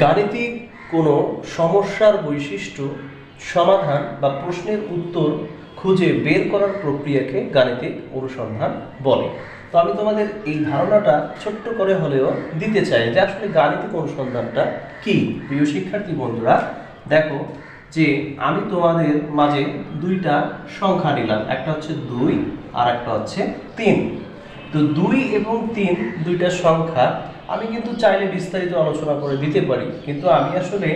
গাণিতিক কোনো সমস্যার বৈশিষ্ট্য, সমাধান বা প্রশ্নের উত্তর খুঁজে বের করার প্রক্রিয়াকে গাণিতিক অনুসন্ধান বলে। তো আমি তোমাদের এই ধারণাটা ছোট্ট করে হলেও দিতে চাই যে আসলে গাণিতিক অনুসন্ধানটা কি। প্রিয় শিক্ষার্থী বন্ধুরা, দেখো যে আমি তোমাদের মাঝে দুইটা সংখ্যা নিলাম, একটা হচ্ছে 2 আর একটা হচ্ছে 3। তো 2 এবং 3 দুইটা সংখ্যা আমি কিন্তু চাইলে বিস্তারিত আলোচনা করে দিতে পারি, কিন্তু আমি আসলে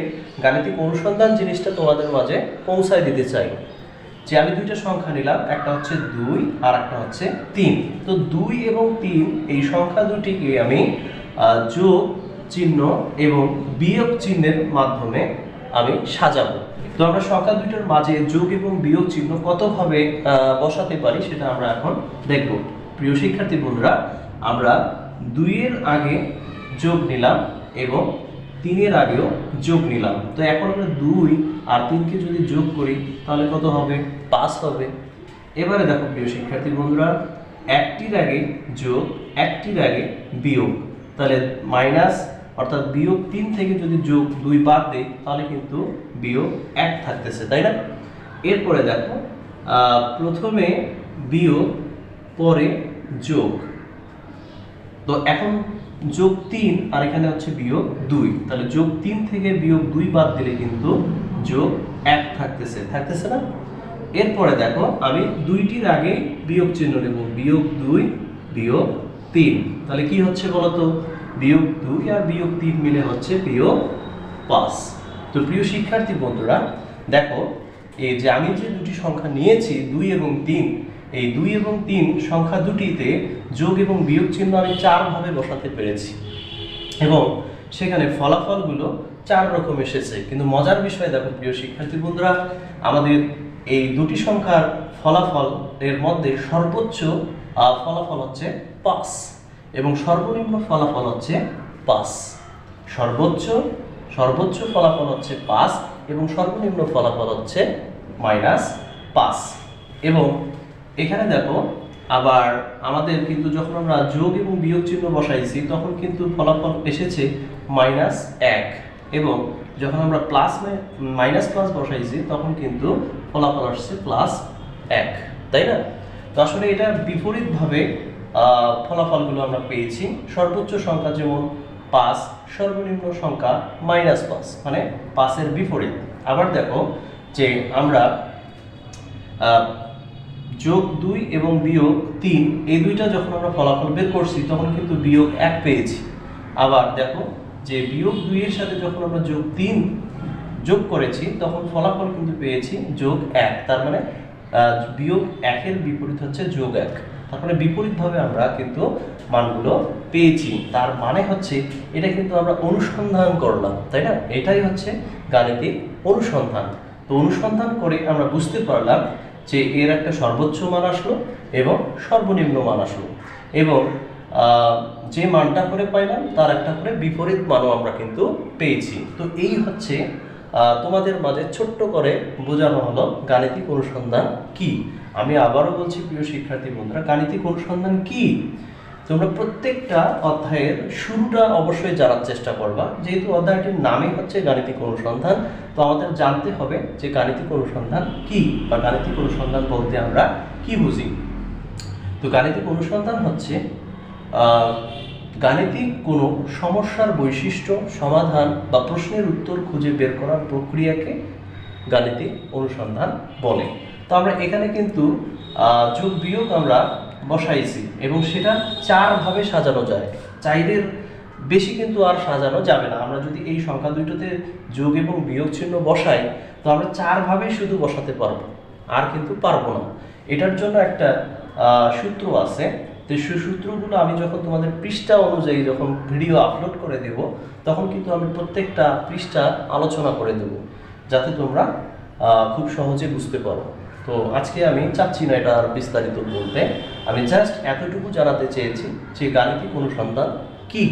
গাণিতিক অনুসন্ধান জিনিসটা তোমাদের মাঝে পৌঁছায় দিতে চাই। যে আমি দুইটা সংখ্যা নিলাম, একটা হচ্ছে 2 আর একটা হচ্ছে 3। তো 2 এবং 3 এই সংখ্যা দুটিকে আমি যোগ চিহ্ন এবং বিয়োগ চিহ্নের মাধ্যমে আমি সাজাবো। তো আমরা সংখ্যা দুইটার মাঝে যোগ এবং বিয়োগ চিহ্ন কতভাবে বসাতে পারি সেটা আমরা এখন দেখব। প্রিয় শিক্ষার্থী বন্ধুরা, আমরা 2 এর আগে যোগ নিলাম এবং 3 এর আগেও যোগ নিলাম। তো এখন আমরা 2 আর 3কে যদি যোগ করি তাহলে কত হবে? 5 হবে। এবারে দেখো প্রিয় শিক্ষার্থী বন্ধুরা, একটির আগে যোগ, একটির আগে বিয়োগ, তাহলে মাইনাস অর্থাৎ বিয়োগ 3 থেকে যদি যোগ 2 বাদ দেই তাহলে কিন্তু বিয়োগ 1 থাকতেছে, তাই না? এরপরে দেখো প্রথমে বিয়োগ পরে যোগ, তো এখন যোগ 3 আর এখানে হচ্ছে বিয়োগ 2, তাহলে যোগ 3 থেকে বিয়োগ 2 বাদ দিলে কিন্তু যোগ 1 থাকতেছে না? এরপরে দেখো আমি 2টির আগে বিয়োগ চিহ্ন নেব, বিয়োগ 2 বিয়োগ 3, তাহলে কি হচ্ছে বলতো? বিয়োগ 2 আর বিয়োগ 3 মিলে হচ্ছে বিয়োগ 5। তো প্রিয় শিক্ষার্থী বন্ধুরা, দেখো এই যে আমি যে দুটি সংখ্যা নিয়েছি 2 এবং 3, এই 2 এবং 3 সংখ্যা দুটিতে যোগ এবং বিয়োগ চিহ্ন আমি 4 ভাবে বসাতে পেরেছি এবং সেখানে ফলাফলগুলো 4 রকম এসেছে। কিন্তু মজার বিষয় দেখো প্রিয় শিক্ষার্থী বন্ধুরা, আমাদের এই দুটি সংখ্যার ফলাফল এর মধ্যে সর্বোচ্চ ফলাফল হচ্ছে 5 এবং সর্বনিম্ন ফলাফল হচ্ছে 5। সর্বোচ্চ ফলাফল হচ্ছে 5 এবং সর্বনিম্ন ফলাফল হচ্ছে -5। এবং এখানে দেখো আবার আমাদের কিন্তু যখন আমরা যোগ এবং বিয়োগ চিহ্ন বসাইছি তখন কিন্তু ফলাফল এসেছে -1 এবং যখন আমরা মাইনাস প্লাস বসাইছি তখন কিন্তু ফলাফল আসছে +1, তাই না? তো আসলে এটা বিপরীতভাবে ফলাফলগুলো আমরা পেয়েছি। সর্বোচ্চ সংখ্যা যেমন 5, সর্বনিম্ন সংখ্যা -5, মানে 5 এর বিপরীত। আবার দেখো যে আমরা যোগ 2 এবং বিয়োগ 3 এই দুইটা যখন আমরা ফলাফল বের করছি তখন কিন্তু বিয়োগ 1 পেয়েছি। আবার দেখো যে বিয়োগ 2 এর সাথে যখন আমরা যোগ 3 যোগ করেছি তখন ফলাফল কিন্তু পেয়েছি যোগ 1, তার মানে বিয়োগ 1 এর বিপরীত হচ্ছে যোগ 1। তারপরে বিপরীতভাবে আমরা কিন্তু মানগুলো পেয়েছি, তার মানে হচ্ছে এটা কিন্তু আমরা অনুসন্ধান করলাম, তাই না? এটাই হচ্ছে গাণিতিক অনুসন্ধান। তো অনুসন্ধান করে আমরা বুঝতে পারলাম যে এর একটা সর্বোচ্চ মান আসলো এবং সর্বনিম্ন মান আসলো এবং যে মানটা করে পাইলাম তার একটা করে বিপরীত মানও আমরা কিন্তু পেয়েছি। তো এই হচ্ছে তোমাদের মাঝে ছোট্ট করে বোঝানো হলো গাণিতিক অনুসন্ধান কি। আমি আবারও বলছি প্রিয় শিক্ষার্থী বন্ধুরা, গাণিতিক অনুসন্ধান কি তোমরা প্রত্যেকটা অধ্যায়ের শুরুটা অবশ্যই জানার চেষ্টা করবা। যেহেতু অধ্যায়টির নামই হচ্ছে গাণিতিক অনুসন্ধান, তো আমাদের জানতে হবে যে গাণিতিক অনুসন্ধান কি বা গাণিতিক অনুসন্ধান বলতে আমরা কি বুঝি। তো গাণিতিক অনুসন্ধান হচ্ছে গাণিতিক কোনো সমস্যার বৈশিষ্ট্য, সমাধান বা প্রশ্নের উত্তর খুঁজে বের করার প্রক্রিয়াকে গাণিতিক অনুসন্ধান বলে। তো আমরা এখানে কিন্তু যোগ বিয়োগ আমরা বসাইছি এবং সেটা 4 ভাবে সাজানো যায়, 4-এর বেশি কিন্তু আর সাজানো যাবে না। আমরা যদি এই সংখ্যা দুটোতে যোগ এবং বিয়োগ চিহ্ন বসাই তো আমরা 4 ভাবে শুধু বসাতে পারবো, আর কিন্তু পারবো না। এটার জন্য একটা সূত্র আছে। তো সেই সূত্রগুলো আমি যখন তোমাদের পৃষ্ঠা অনুযায়ী যখন ভিডিও আপলোড করে দেব তখন কিন্তু আমি প্রত্যেকটা পৃষ্ঠা আলোচনা করে দেব যাতে তোমরা খুব সহজে বুঝতে পারো। তো আজকে আমি চাচ্ছি না এটা আর বিস্তারিত বলতে, আমি জাস্ট এতটুকু জানাতে চেয়েছি যে গাণিতিক অনুসন্ধান কি।